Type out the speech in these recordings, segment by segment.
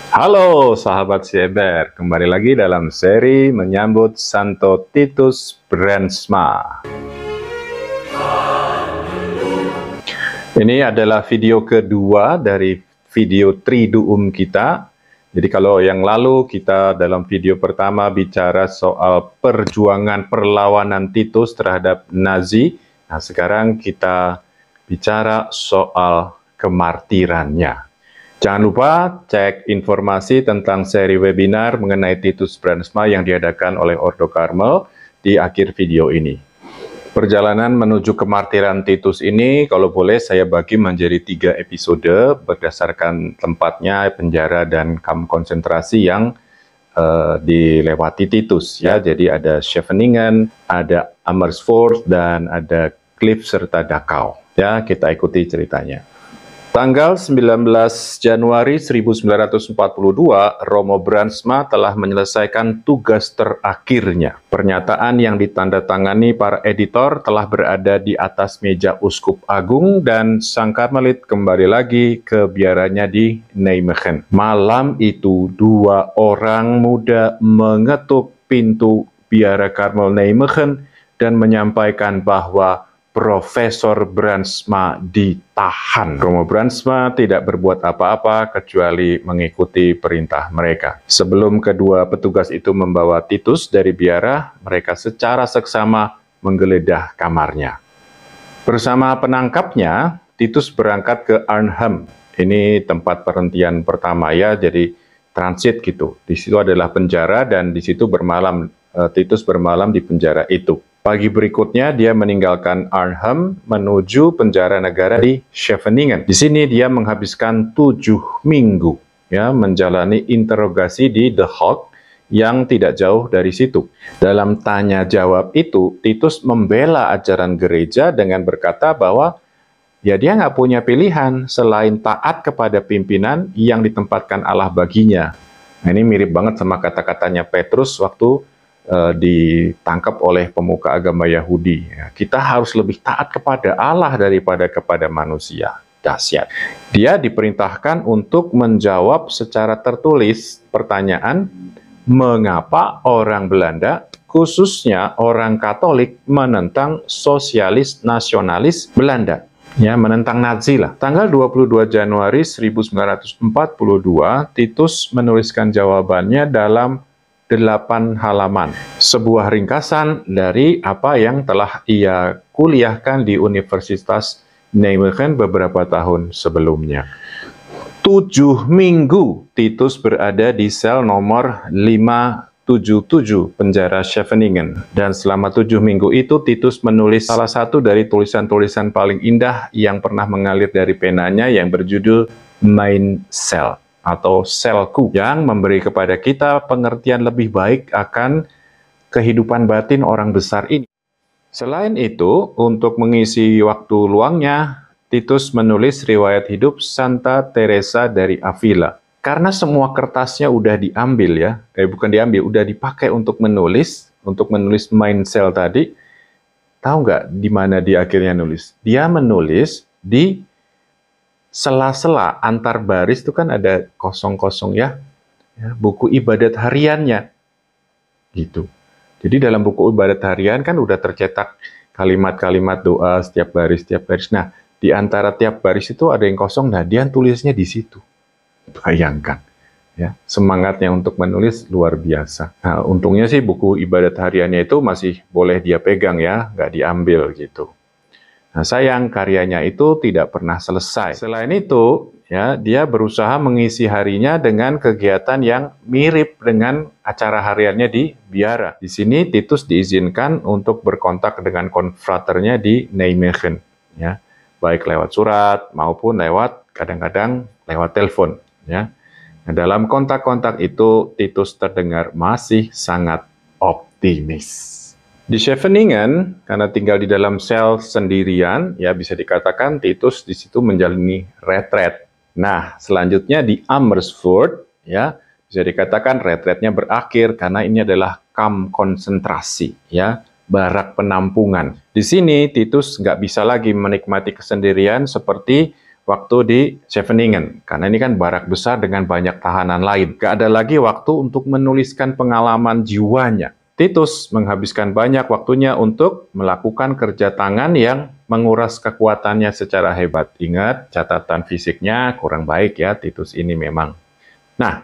Halo sahabat Sieber, kembali lagi dalam seri menyambut Santo Titus Brandsma. Ini adalah video kedua dari video Triduum kita. Jadi kalau yang lalu kita dalam video pertama bicara soal perjuangan perlawanan Titus terhadap Nazi. Nah sekarang kita bicara soal kemartirannya. Jangan lupa cek informasi tentang seri webinar mengenai Titus Brandsma yang diadakan oleh Ordo Karmel di akhir video ini. Perjalanan menuju kemartiran Titus ini, kalau boleh saya bagi menjadi 3 episode berdasarkan tempatnya, penjara dan kamp konsentrasi yang dilewati Titus. Ya, jadi ada Scheveningen, ada Amersfoort, dan ada Cliff serta Dachau. Ya, kita ikuti ceritanya. Tanggal 19 Januari 1942, Romo Brandsma telah menyelesaikan tugas terakhirnya. Pernyataan yang ditandatangani para editor telah berada di atas meja Uskup Agung dan sang Karmelit kembali lagi ke biaranya di Nijmegen. Malam itu, 2 orang muda mengetuk pintu biara Karmel Nijmegen dan menyampaikan bahwa Profesor Brandsma ditahan. Romo Brandsma tidak berbuat apa-apa kecuali mengikuti perintah mereka. Sebelum kedua petugas itu membawa Titus dari biara, mereka secara seksama menggeledah kamarnya. Bersama penangkapnya, Titus berangkat ke Arnhem. Ini tempat perhentian pertama ya, jadi transit gitu. Di situ adalah penjara dan di situ bermalam. Titus bermalam di penjara itu. Pagi berikutnya dia meninggalkan Arnhem menuju penjara negara di Scheveningen. Di sini dia menghabiskan 7 minggu ya menjalani interogasi di The Hague yang tidak jauh dari situ. Dalam tanya jawab itu, Titus membela ajaran gereja dengan berkata bahwa ya dia nggak punya pilihan selain taat kepada pimpinan yang ditempatkan Allah baginya. Nah, ini mirip banget sama kata-katanya Petrus waktu ditangkap oleh pemuka agama Yahudi. Ya, kita harus lebih taat kepada Allah daripada kepada manusia. Dahsyat. Dia diperintahkan untuk menjawab secara tertulis pertanyaan, mengapa orang Belanda, khususnya orang Katolik, menentang sosialis nasionalis Belanda. Ya, menentang Nazi lah. Tanggal 22 Januari 1942, Titus menuliskan jawabannya dalam 8 halaman. Sebuah ringkasan dari apa yang telah ia kuliahkan di Universitas Nijmegen beberapa tahun sebelumnya. 7 minggu Titus berada di sel nomor 577 penjara Scheveningen. Dan selama 7 minggu itu Titus menulis salah satu dari tulisan-tulisan paling indah yang pernah mengalir dari penanya yang berjudul Mein Cell atau selku, yang memberi kepada kita pengertian lebih baik akan kehidupan batin orang besar ini. Selain itu, untuk mengisi waktu luangnya, Titus menulis riwayat hidup Santa Teresa dari Avila. Karena semua kertasnya udah diambil ya, bukan diambil, udah dipakai untuk menulis Mein Cell tadi. Tahu nggak di mana dia akhirnya nulis? Dia menulis di sela-sela antar baris itu kan ada kosong-kosong ya, buku ibadat hariannya gitu. Jadi dalam buku ibadat harian kan udah tercetak kalimat-kalimat doa setiap baris. Nah, di antara tiap baris itu ada yang kosong, nah dia tulisnya di situ. Bayangkan ya, semangatnya untuk menulis luar biasa. Nah, untungnya sih buku ibadat hariannya itu masih boleh dia pegang ya, nggak diambil gitu. Nah, sayang karyanya itu tidak pernah selesai. Selain itu, ya, dia berusaha mengisi harinya dengan kegiatan yang mirip dengan acara hariannya di biara. Di sini Titus diizinkan untuk berkontak dengan konfraternya di Nijmegen, ya, baik lewat surat maupun kadang-kadang lewat telepon, ya. Nah, dalam kontak-kontak itu Titus terdengar masih sangat optimis. Di Scheveningen, karena tinggal di dalam sel sendirian, ya bisa dikatakan Titus di situ menjalani retret. Nah, selanjutnya di Amersfoort, ya bisa dikatakan retretnya berakhir karena ini adalah kamp konsentrasi, ya, barak penampungan. Di sini Titus nggak bisa lagi menikmati kesendirian seperti waktu di Scheveningen, karena ini kan barak besar dengan banyak tahanan lain. Gak ada lagi waktu untuk menuliskan pengalaman jiwanya. Titus menghabiskan banyak waktunya untuk melakukan kerja tangan yang menguras kekuatannya secara hebat. Ingat, catatan fisiknya kurang baik ya, Titus ini memang. Nah,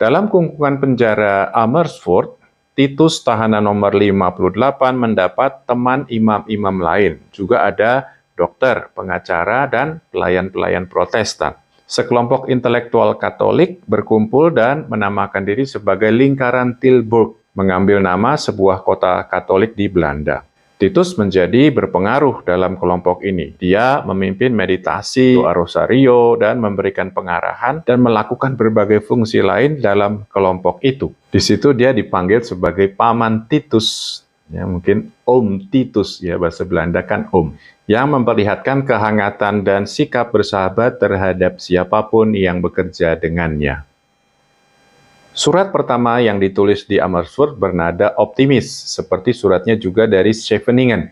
dalam kurungan penjara Amersfoort, Titus tahanan nomor 58 mendapat teman imam-imam lain. Juga ada dokter, pengacara, dan pelayan-pelayan Protestan. Sekelompok intelektual Katolik berkumpul dan menamakan diri sebagai Lingkaran Tilburg, mengambil nama sebuah kota Katolik di Belanda. Titus menjadi berpengaruh dalam kelompok ini. Dia memimpin meditasi, doa rosario, dan memberikan pengarahan dan melakukan berbagai fungsi lain dalam kelompok itu. Di situ dia dipanggil sebagai Paman Titus, ya mungkin Om Titus ya, bahasa Belanda kan Om, yang memperlihatkan kehangatan dan sikap bersahabat terhadap siapapun yang bekerja dengannya. Surat pertama yang ditulis di Amersfoort bernada optimis, seperti suratnya juga dari Scheveningen.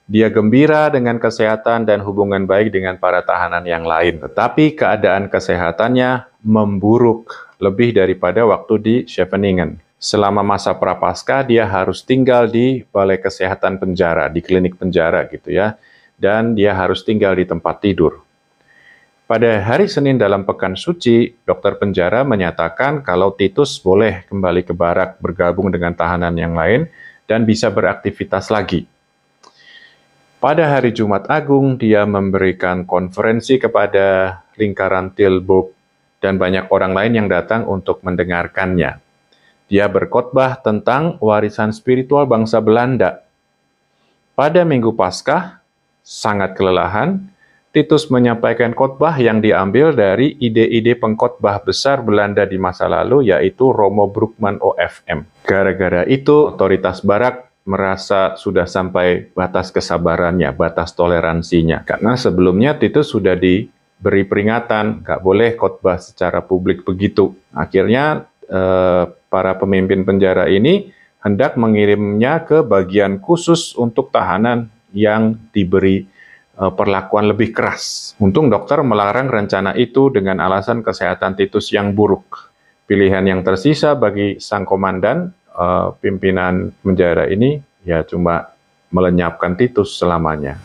Dia gembira dengan kesehatan dan hubungan baik dengan para tahanan yang lain, tetapi keadaan kesehatannya memburuk lebih daripada waktu di Scheveningen. Selama masa prapaskah, dia harus tinggal di balai kesehatan penjara, di klinik penjara gitu ya, dan dia harus tinggal di tempat tidur. Pada hari Senin dalam Pekan Suci, dokter penjara menyatakan kalau Titus boleh kembali ke barak bergabung dengan tahanan yang lain dan bisa beraktivitas lagi. Pada hari Jumat Agung, dia memberikan konferensi kepada Lingkaran Tilburg dan banyak orang lain yang datang untuk mendengarkannya. Dia berkhotbah tentang warisan spiritual bangsa Belanda. Pada Minggu Paskah, sangat kelelahan, Titus menyampaikan khotbah yang diambil dari ide-ide pengkhotbah besar Belanda di masa lalu, yaitu Romo Broekman OFM. Gara-gara itu, otoritas barak merasa sudah sampai batas kesabarannya, batas toleransinya. Karena sebelumnya Titus sudah diberi peringatan, nggak boleh khotbah secara publik begitu. Akhirnya, para pemimpin penjara ini hendak mengirimnya ke bagian khusus untuk tahanan yang diberi perlakuan lebih keras. Untung dokter melarang rencana itu dengan alasan kesehatan Titus yang buruk. Pilihan yang tersisa bagi sang komandan, pimpinan penjara ini, ya cuma melenyapkan Titus selamanya.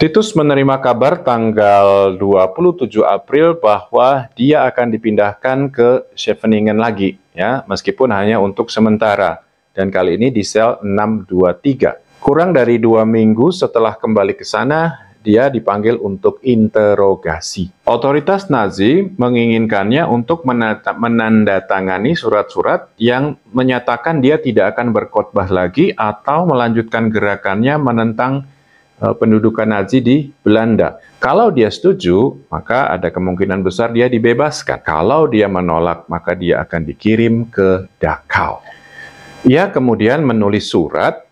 Titus menerima kabar tanggal 27 April bahwa dia akan dipindahkan ke Scheveningen lagi, ya, meskipun hanya untuk sementara, dan kali ini di sel 623. Kurang dari 2 minggu setelah kembali ke sana, dia dipanggil untuk interogasi. Otoritas Nazi menginginkannya untuk menandatangani surat-surat yang menyatakan dia tidak akan berkhotbah lagi atau melanjutkan gerakannya menentang pendudukan Nazi di Belanda. Kalau dia setuju, maka ada kemungkinan besar dia dibebaskan. Kalau dia menolak, maka dia akan dikirim ke Dachau. Ia kemudian menulis surat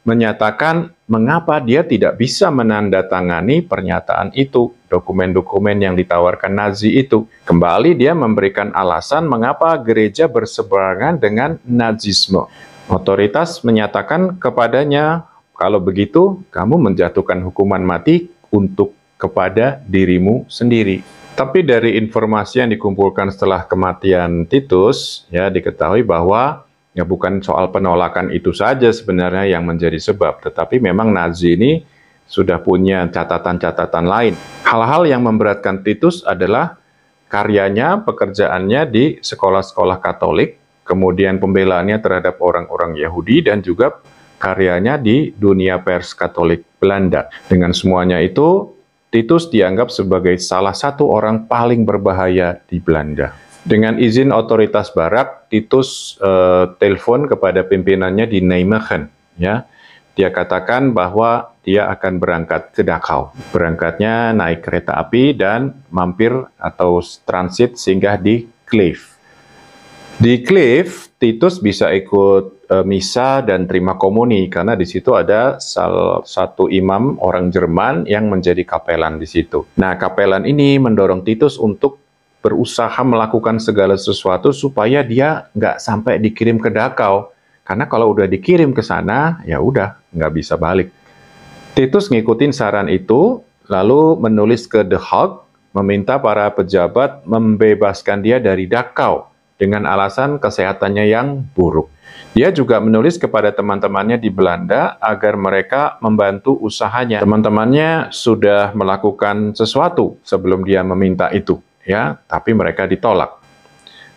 menyatakan mengapa dia tidak bisa menandatangani pernyataan itu, dokumen-dokumen yang ditawarkan Nazi itu. Kembali dia memberikan alasan mengapa gereja berseberangan dengan Nazisme. Otoritas menyatakan kepadanya, kalau begitu kamu menjatuhkan hukuman mati kepada dirimu sendiri. Tapi dari informasi yang dikumpulkan setelah kematian Titus, ya diketahui bahwa ya bukan soal penolakan itu saja sebenarnya yang menjadi sebab, tetapi memang Nazi ini sudah punya catatan-catatan lain. Hal-hal yang memberatkan Titus adalah karyanya, pekerjaannya di sekolah-sekolah Katolik, kemudian pembelaannya terhadap orang-orang Yahudi, dan juga karyanya di dunia pers Katolik Belanda. Dengan semuanya itu, Titus dianggap sebagai salah satu orang paling berbahaya di Belanda. Dengan izin otoritas barak, Titus telepon kepada pimpinannya di Nijmegen. Ya, dia katakan bahwa dia akan berangkat ke Dachau. Berangkatnya naik kereta api dan mampir atau transit singgah di Kleve. Di Kleve, Titus bisa ikut misa dan terima komuni karena di situ ada salah satu imam orang Jerman yang menjadi kapelan di situ. Nah, kapelan ini mendorong Titus untuk berusaha melakukan segala sesuatu supaya dia nggak sampai dikirim ke Dachau. Karena kalau udah dikirim ke sana, ya udah nggak bisa balik. Titus ngikutin saran itu, lalu menulis ke The Hague meminta para pejabat membebaskan dia dari Dachau dengan alasan kesehatannya yang buruk. Dia juga menulis kepada teman-temannya di Belanda agar mereka membantu usahanya. Teman-temannya sudah melakukan sesuatu sebelum dia meminta itu, ya, tapi mereka ditolak.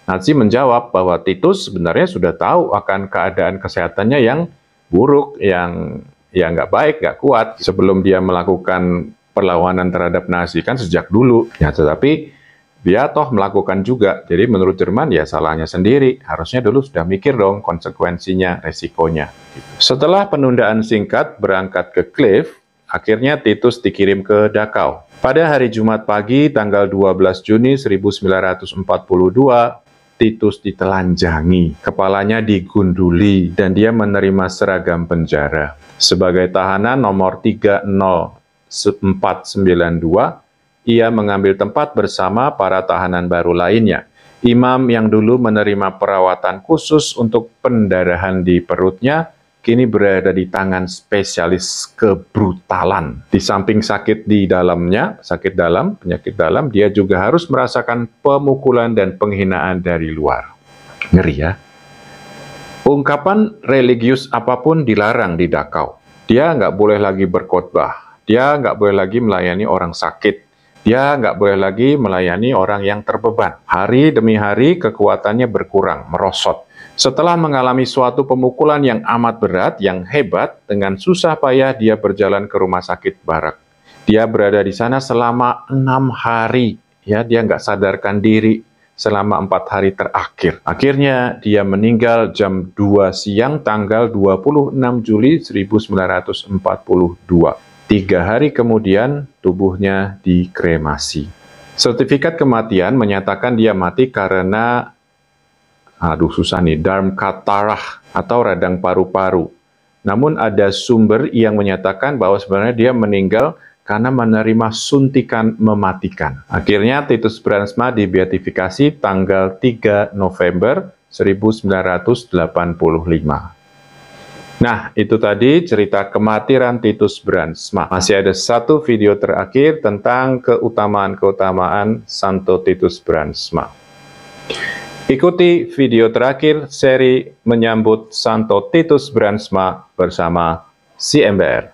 Nazi menjawab bahwa Titus sebenarnya sudah tahu akan keadaan kesehatannya yang buruk, yang nggak baik, nggak kuat sebelum dia melakukan perlawanan terhadap Nazi kan sejak dulu. Ya, tetapi dia toh melakukan juga. Jadi menurut Jerman ya salahnya sendiri. Harusnya dulu sudah mikir dong konsekuensinya, resikonya. Setelah penundaan singkat berangkat ke Kleve, akhirnya Titus dikirim ke Dachau. Pada hari Jumat pagi tanggal 12 Juni 1942, Titus ditelanjangi, kepalanya digunduli, dan dia menerima seragam penjara. Sebagai tahanan nomor 30492, ia mengambil tempat bersama para tahanan baru lainnya. Imam yang dulu menerima perawatan khusus untuk pendarahan di perutnya, kini berada di tangan spesialis kebrutalan. Di samping sakit di dalamnya, sakit dalam, penyakit dalam, dia juga harus merasakan pemukulan dan penghinaan dari luar. Ngeri ya? Ungkapan religius apapun dilarang di Dachau. Dia nggak boleh lagi berkhotbah. Dia nggak boleh lagi melayani orang sakit. Dia nggak boleh lagi melayani orang yang terbeban. Hari demi hari kekuatannya berkurang, merosot. Setelah mengalami suatu pemukulan yang amat berat, yang hebat, dengan susah payah dia berjalan ke rumah sakit Barak. Dia berada di sana selama 6 hari. Ya, dia nggak sadarkan diri selama 4 hari terakhir. Akhirnya dia meninggal jam 2 siang tanggal 26 Juli 1942. 3 hari kemudian, tubuhnya dikremasi. Sertifikat kematian menyatakan dia mati karena, Darmkatarah atau radang paru-paru. Namun ada sumber yang menyatakan bahwa sebenarnya dia meninggal karena menerima suntikan mematikan. Akhirnya Titus Brandsma dibeatifikasi tanggal 3 November 1985. Nah, itu tadi cerita kematian Titus Brandsma. Masih ada satu video terakhir tentang keutamaan-keutamaan Santo Titus Brandsma. Ikuti video terakhir seri menyambut Santo Titus Brandsma bersama CMBR.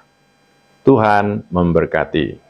Tuhan memberkati.